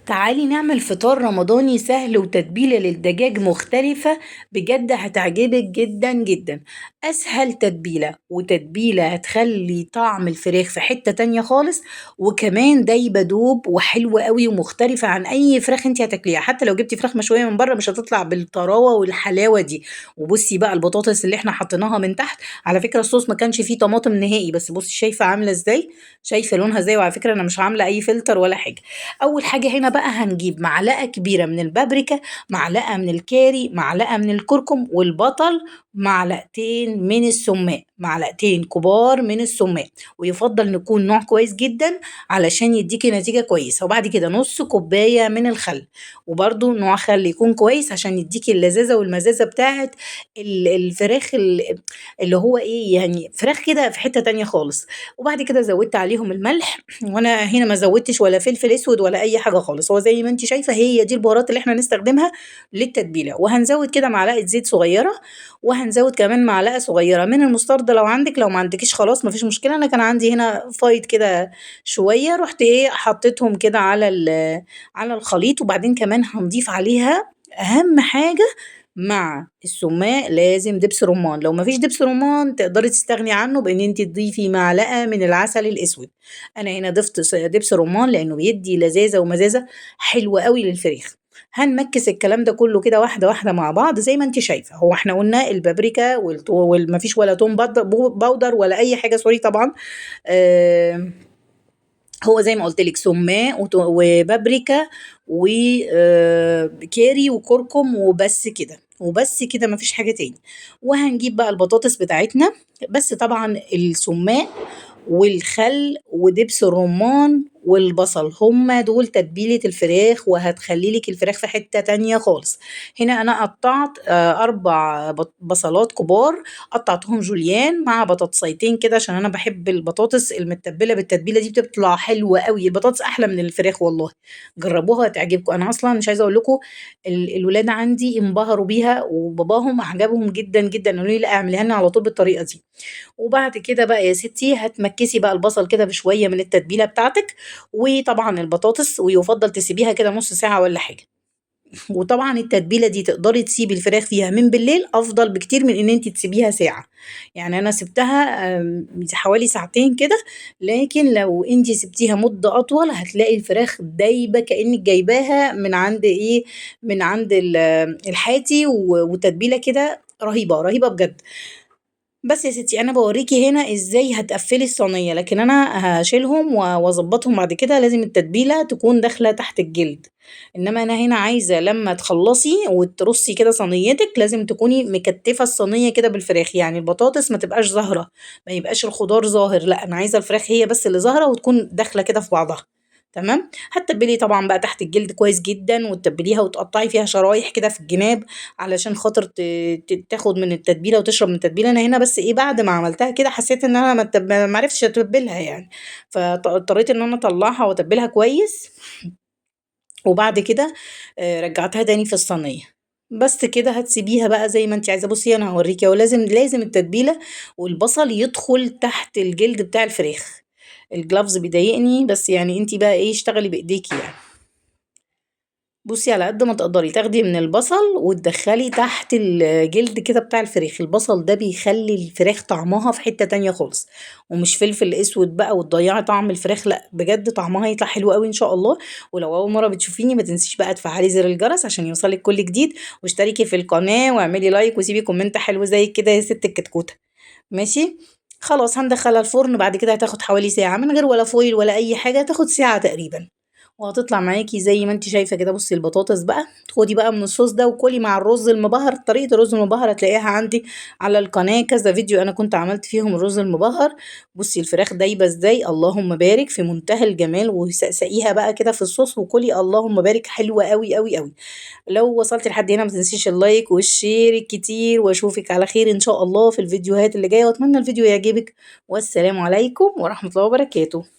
تعالي نعمل فطار رمضاني سهل وتتبيلة للدجاج مختلفة. بجد هتعجبك جدا جدا. أسهل تتبيلة وتتبيلة هتخلي طعم الفراخ في حتة تانية خالص، وكمان دايبة دوب وحلوة قوي ومختلفة عن أي فراخ انت هتاكليها. حتى لو جبتي فراخ مشوية من بره مش هتطلع بالطراوة والحلاوة دي. وبصي بقى البطاطس اللي احنا حطيناها من تحت، على فكرة الصوص ما كانش فيه طماطم نهائي، بس بصي شايفة عاملة ازاي، شايفة لونها ازاي. وعلى فكرة انا مش عاملة اي فلتر ولا حاجة. اول حاجه هنا بقى هنجيب معلقه كبيره من البابريكا، معلقه من الكاري، معلقه من الكركم، والبصل معلقتين من السماق، معلقتين كبار من السماق. ويفضل نكون نوع كويس جدا علشان يديكي نتيجه كويسه. وبعد كده نص كوبايه من الخل، وبرده نوع خل يكون كويس عشان يديكي اللذاذه والمزازه بتاعه الفراخ اللي هو ايه يعني فراخ كده في حته تانية خالص. وبعد كده زودت عليهم الملح، وانا هنا ما زودتش ولا فلفل اسود ولا اي حاجه خالص. هو زي ما انت شايفه هي دي البهارات اللي احنا نستخدمها للتتبيله. وهنزود كده معلقه زيت صغيره، وهنزود كمان معلقه صغيره من المستردة لو عندك. لو ما عندكيش خلاص ما فيش مشكله. انا كان عندي هنا فايض كده شويه، رحت ايه حطيتهم كده على الخليط. وبعدين كمان هنضيف عليها اهم حاجه مع السماق، لازم دبس رمان. لو مفيش دبس رمان تقدري تستغني عنه بان انت تضيفي معلقه من العسل الاسود. انا هنا ضفت دبس رمان لانه بيدي لذاذه ومزازه حلوه قوي للفراخ. هنمكس الكلام ده كله كده واحده واحده مع بعض زي ما انت شايفه. هو احنا قلنا البابريكا والمفيش ولا توم باودر ولا اي حاجه، سوري طبعا. آه هو زي ما قلت لك سماق وبابريكا وكاري وكركم وبس كده، وبس كده مفيش حاجة تاني. وهنجيب بقى البطاطس بتاعتنا، بس طبعا السماق والخل ودبس الرمان والبصل هما دول تتبيلة الفراخ، وهتخلي لك الفراخ في حتة تانية خالص. هنا أنا قطعت 4 بصلات كبار، قطعتهم جوليان مع بطاطسيتين كده عشان أنا بحب البطاطس المتبلة بالتتبيلة دي، بتطلع حلوة قوي. البطاطس أحلى من الفراخ والله. جربوها هتعجبكم. أنا أصلا مش عايزة أقول لكم الولاد عندي انبهروا بيها، وباباهم عجبهم جدا جدا، قالوا لي لا اعمليها لنا على طول بالطريقة دي. وبعد كده بقى يا ستي هتمكسي بقى البصل كده بشوية من التتبيلة بتاعتك، وطبعا البطاطس، ويفضل تسيبيها كده نص ساعة ولا حاجة. وطبعا التتبيلة دي تقدري تسيبي الفراخ فيها من بالليل افضل بكتير من ان انت تسيبيها ساعة. يعني انا سبتها حوالي ساعتين كده. لكن لو انت سبتيها مدة اطول هتلاقي الفراخ دايبة كأنك جايباها من عند ايه، من عند الحاتي، وتتبيلة كده رهيبة رهيبة بجد. بس يا ستي انا بوريكي هنا ازاي هتقفلي الصينيه، لكن انا هشيلهم واظبطهم بعد كده. لازم التتبيله تكون داخله تحت الجلد. انما انا هنا عايزه لما تخلصي وترصي كده صينيتك لازم تكوني مكتفه الصينيه كده بالفراخ. يعني البطاطس ما تبقاش ظاهره، ما يبقاش الخضار ظاهر، لا انا عايزه الفراخ هي بس اللي ظاهره وتكون داخله كده في بعضها. تمام. هتتبلي طبعا بقى تحت الجلد كويس جدا، وتتبليها وتقطعي فيها شرايح كده في الجناب علشان خاطر تاخد من التتبيله وتشرب من التتبيله. انا هنا بس ايه بعد ما عملتها كده حسيت ان انا ما عرفتش اتبلها يعني، فاضطريت ان انا اطلعها واتبلها كويس. وبعد كده رجعتها تاني في الصينيه. بس كده هتسيبيها بقى زي ما انت عايزه. بصي انا هوريكي، ولازم التتبيله والبصل يدخل تحت الجلد بتاع الفراخ. الجلافز بيضايقني، بس يعني انت بقى ايه اشتغلي بايديكي يعني. بصي على قد ما تقدري تاخدي من البصل وتدخلي تحت الجلد كده بتاع الفراخ. البصل ده بيخلي الفراخ طعمها في حتة تانية خالص، ومش فلفل اسود بقى وتضيعي طعم الفراخ، لا بجد طعمها يطلع حلو قوي ان شاء الله. ولو اول مرة بتشوفيني ما تنسيش بقى تفعلي زر الجرس عشان يوصلك كل جديد، واشتركي في القناة واعملي لايك وسيبي كومنت حلو زي كده يا ست الكتكوتة. ماشي. خلاص هندخلها الفرن. بعد كده هتاخد حوالي ساعة من غير ولا فويل ولا اي حاجة، هتاخد ساعة تقريبا. وهتطلع معاكي زي ما انت شايفه كده. بصي البطاطس بقى خدي بقى من الصوص ده وكلي مع الرز المبهر. طريقه الرز المبهر هتلاقيها عندي على القناه، كذا فيديو انا كنت عملت فيهم الرز المبهر. بصي الفراخ دايبه ازاي، اللهم بارك، في منتهى الجمال. وسقسقيها بقى كده في الصوص وكلي، اللهم بارك، حلوه قوي قوي قوي. لو وصلت لحد هنا ما تنسيش اللايك والشير الكتير، واشوفك على خير ان شاء الله في الفيديوهات اللي جايه، واتمنى الفيديو يعجبك. والسلام عليكم ورحمه الله وبركاته.